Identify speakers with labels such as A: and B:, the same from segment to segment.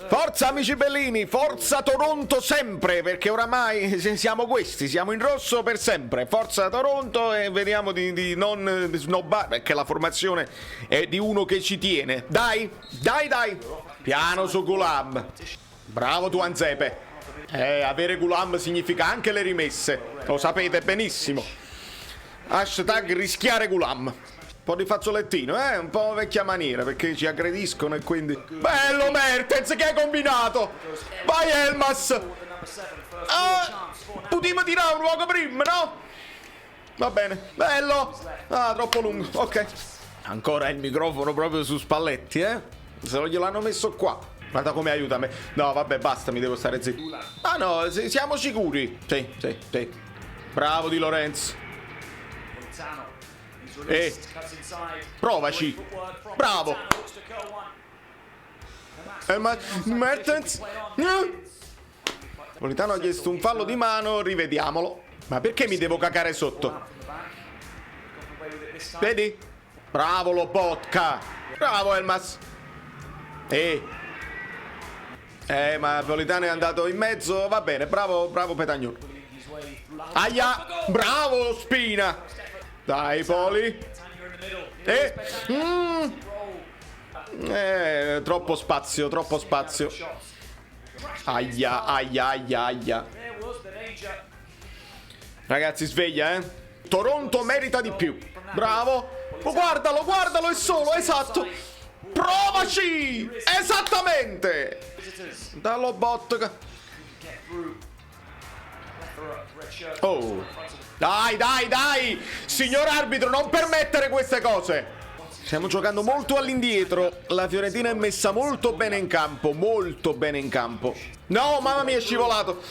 A: Forza amici bellini, forza Toronto sempre, perché oramai siamo questi, siamo in rosso per sempre. Forza Toronto e vediamo di non snobbare, perché la formazione è di uno che ci tiene. Dai, dai, dai. Piano su Gulam. Bravo Tuanzepe. Avere Gulam significa anche le rimesse, lo sapete benissimo. Hashtag rischiare Gulam. Un po' di fazzolettino, un po' vecchia maniera, perché ci aggrediscono e quindi... Bello Mertens, che hai combinato? Vai Elmas! Potevo tirare un luogo prima, no? Va bene, bello! Troppo lungo, ok. Ancora il microfono proprio su Spalletti, Se non gliel'hanno messo qua. Guarda come aiuta me. No, vabbè, basta, mi devo stare zitto. No, siamo sicuri. Sì. Bravo Di Lorenzo. Provaci. Bravo. Mertens. Politano ha chiesto un fallo di mano, rivediamolo. Ma perché mi devo cacare sotto? Vedi? Bravo Lobotka. Bravo Elmas. Ma Politano è andato in mezzo. Va bene, bravo Petagnolo. Aia. Bravo Spina. Dai Poli. Troppo spazio. Aia. Ragazzi, sveglia, Toronto merita di più. Bravo. Guardalo, è solo, esatto. Provaci. Esattamente. Dallo bot. Dai! Signor arbitro, non permettere queste cose! Stiamo giocando molto all'indietro. La Fiorentina è messa molto bene in campo. No, mamma mia, è scivolato.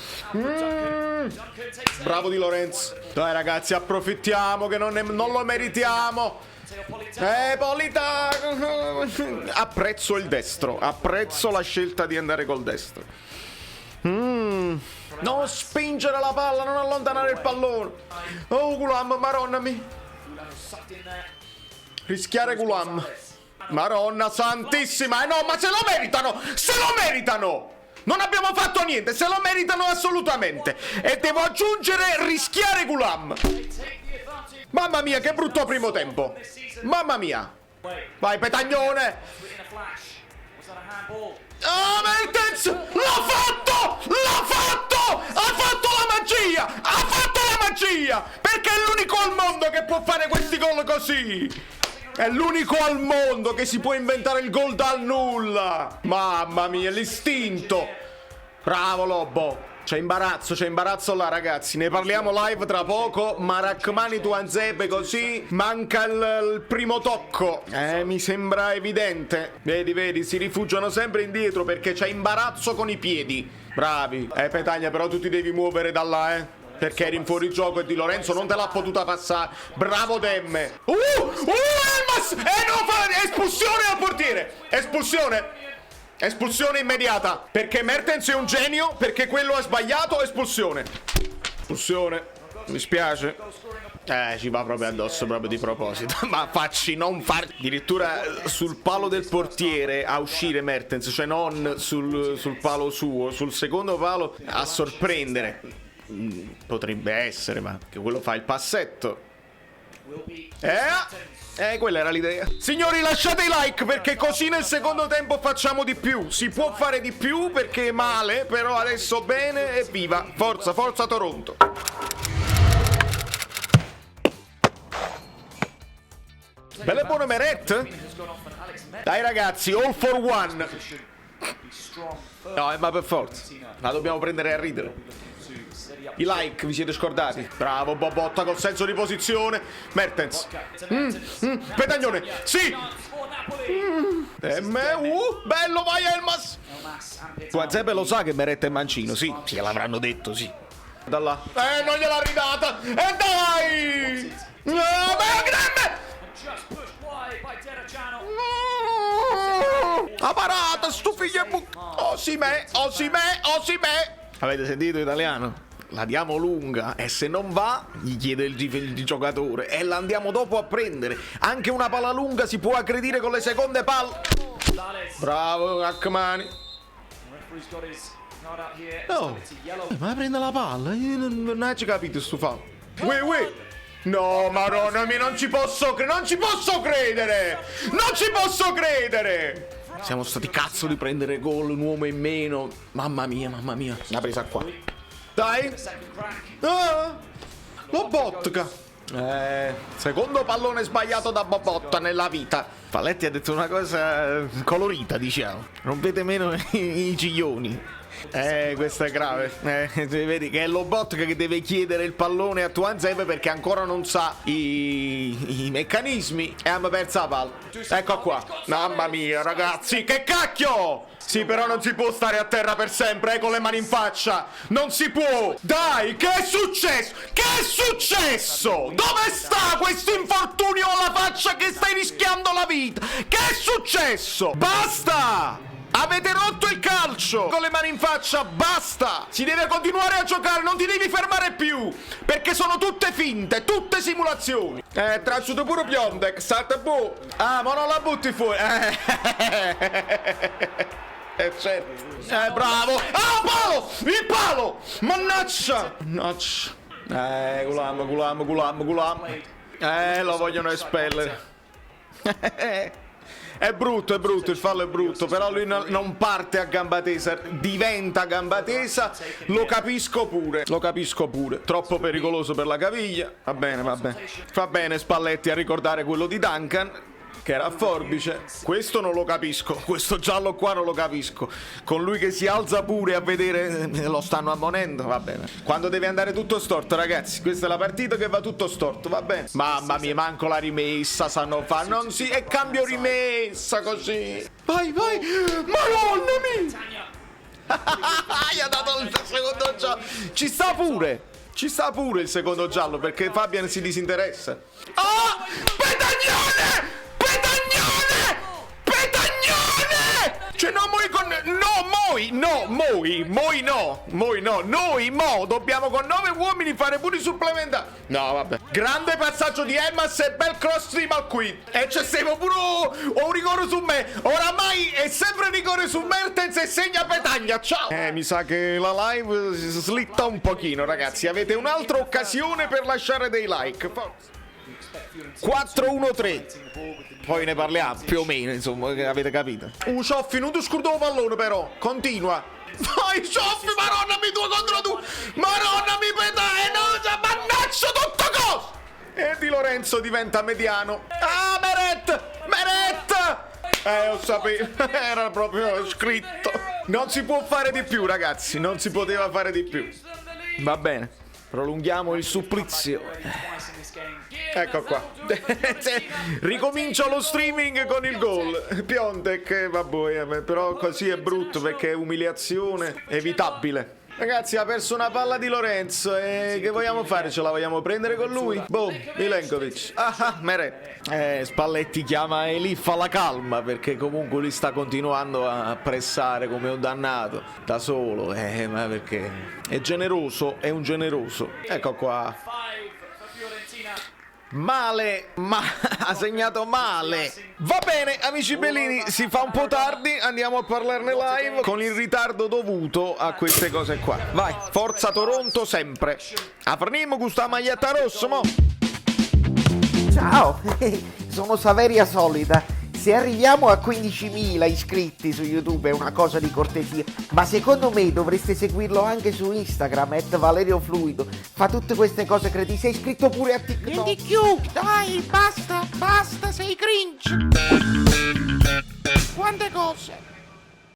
A: Bravo Di Lorenzo. Dai ragazzi, approfittiamo che non lo meritiamo. Politano. Apprezzo il destro. Apprezzo la scelta di andare col destro. Non spingere la palla, non allontanare il pallone. Gulam, maronna mia. Rischiare Gulam. Maronna santissima. No, ma se lo meritano. Non abbiamo fatto niente, se lo meritano assolutamente. E devo aggiungere rischiare Gulam. Mamma mia, che brutto primo tempo. Mamma mia. Vai Petagnone. Mertens! L'ha fatto! Ha fatto la magia! Perché è l'unico al mondo che può fare questi gol così! È l'unico al mondo che si può inventare il gol dal nulla! Mamma mia, l'istinto! Bravo Lobo! C'è imbarazzo là ragazzi, ne parliamo live tra poco, ma raccomani Tuanzepe così manca il primo tocco. Mi sembra evidente. Vedi, si rifugiano sempre indietro perché c'è imbarazzo con i piedi. Bravi. Petagna, però tu ti devi muovere da là, perché eri in fuorigioco e Di Lorenzo non te l'ha potuta passare. Bravo Demme. Elmas! No, espulsione al portiere. Espulsione immediata. Perché Mertens è un genio. Perché quello ha sbagliato. Espulsione. Mi spiace. Ci va proprio addosso, proprio di proposito. Ma non far. Addirittura sul palo del portiere a uscire Mertens. Cioè non sul palo suo. Sul secondo palo a sorprendere. Potrebbe essere, ma che quello fa il passetto. Quella era l'idea. Signori, lasciate i like perché così nel secondo tempo facciamo di più. Si può fare di più perché è male, però adesso bene e viva. Forza Toronto. Belle buone Meret. Dai ragazzi, all for one. No, ma per forza. La dobbiamo prendere a ridere. I like vi siete scordati. Bravo Bobotta col senso di posizione. Mertens. Petagnone. Sì. Bello, vai Elmas. Tuanzepe lo sa che Meret è mancino. Sì, l'avranno detto, sì. Da là. Non gliel'ha ridata. Dai. Grande. Ha parato, sto figlio e Osimè. Avete sentito italiano? La diamo lunga e se non va gli chiede il giocatore e la andiamo dopo a prendere. Anche una palla lunga si può aggredire con le seconde palle. Bravo Rachmani. No, ma prende la palla, io non ho capito sto fallo. Uè. No, madonna mia, non ci posso credere! Siamo stati cazzo di prendere gol, un uomo in meno. Mamma mia. L'ha presa qua. Dai. Lobotka. Secondo pallone sbagliato da Bobotta nella vita. Spalletti ha detto una cosa colorita, diciamo. Rompete meno i ciglioni. Questo è grave. Vedi che è Lobotka che deve chiedere il pallone a Tuanzebe perché ancora non sa i meccanismi e abbiamo perso la palla. Ecco qua. Mamma mia, ragazzi, che cacchio! Sì, però non si può stare a terra per sempre, con le mani in faccia. Non si può. Dai, che è successo? Dove sta questo infortunio alla faccia che stai rischiando la vita? Che è successo? Basta! Avete rotto il calcio con le mani in faccia, basta! Si deve continuare a giocare, non ti devi fermare più, perché sono tutte finte, tutte simulazioni. Trasciuto pure Piontek, salta bu. Ah, ma non la butti fuori. Certo. Bravo. Ah, palo! Il palo! Mannaggia! Gulam. Lo vogliono espellere. È brutto, il fallo è brutto, però lui non parte a gamba tesa, diventa a gamba tesa, lo capisco pure, troppo pericoloso per la caviglia, va bene Spalletti a ricordare quello di Duncan, che era a forbice. Questo non lo capisco, questo giallo qua non lo capisco, con lui che si alza pure a vedere, lo stanno ammonendo, va bene. Quando deve andare tutto storto, ragazzi, questa è la partita che va tutto storto, va bene. Mamma mia, manco la rimessa sanno fare, non si, e cambio rimessa così. Vai, madonna mia. Gli ha dato il secondo giallo, ci sta pure il secondo giallo perché Fabian si disinteressa. Ah, Petagnone! Cioè noi dobbiamo con 9 uomini fare pure i supplementari. No, vabbè. Grande passaggio di Elmas e bel cross di Malquid. E c'è sempre pure un rigore su me. Oramai è sempre rigore su Mertens e segna Petagna. Ciao. Mi sa che la live si slitta un pochino, ragazzi. Avete un'altra occasione per lasciare dei like. 4-1-3. Poi ne parliamo, più o meno, insomma, avete capito. Cioffi, non ti scordo il pallone però. Continua. Vai, Cioffi, maronami 2 contro 2. Maronami Petagna. Mannaggia tutto cosa. E Di Lorenzo diventa mediano. Ah, Meret. Lo sapevo. Era proprio scritto. Non si può fare di più, ragazzi. Non si poteva fare di più. Va bene. Prolunghiamo il supplizio. Ecco qua. Ricomincia lo streaming con il gol. Piontek, vabbè, però così è brutto perché è umiliazione evitabile. Ragazzi, ha perso una palla di Lorenzo e che vogliamo fare? Ce la vogliamo prendere con lui? Boh, Milenkovic. Meret. Spalletti chiama Elif alla calma perché comunque lui sta continuando a pressare come un dannato da solo. Ma perché è generoso, è un generoso. Ecco qua. Male, ha segnato male. Va bene, amici bellini, si fa un po' tardi, andiamo a parlarne live con il ritardo dovuto a queste cose qua. Vai, forza Toronto sempre. Avremo questa maglietta rossa, mo.
B: Ciao, sono Saveria Solida. Se arriviamo a 15.000 iscritti su YouTube è una cosa di cortesia, ma secondo me dovreste seguirlo anche su Instagram, @ValerioFluido. Fa tutte queste cose cretine. Sei iscritto pure a TikTok.
C: Prendi più, dai, basta, sei cringe. Quante cose.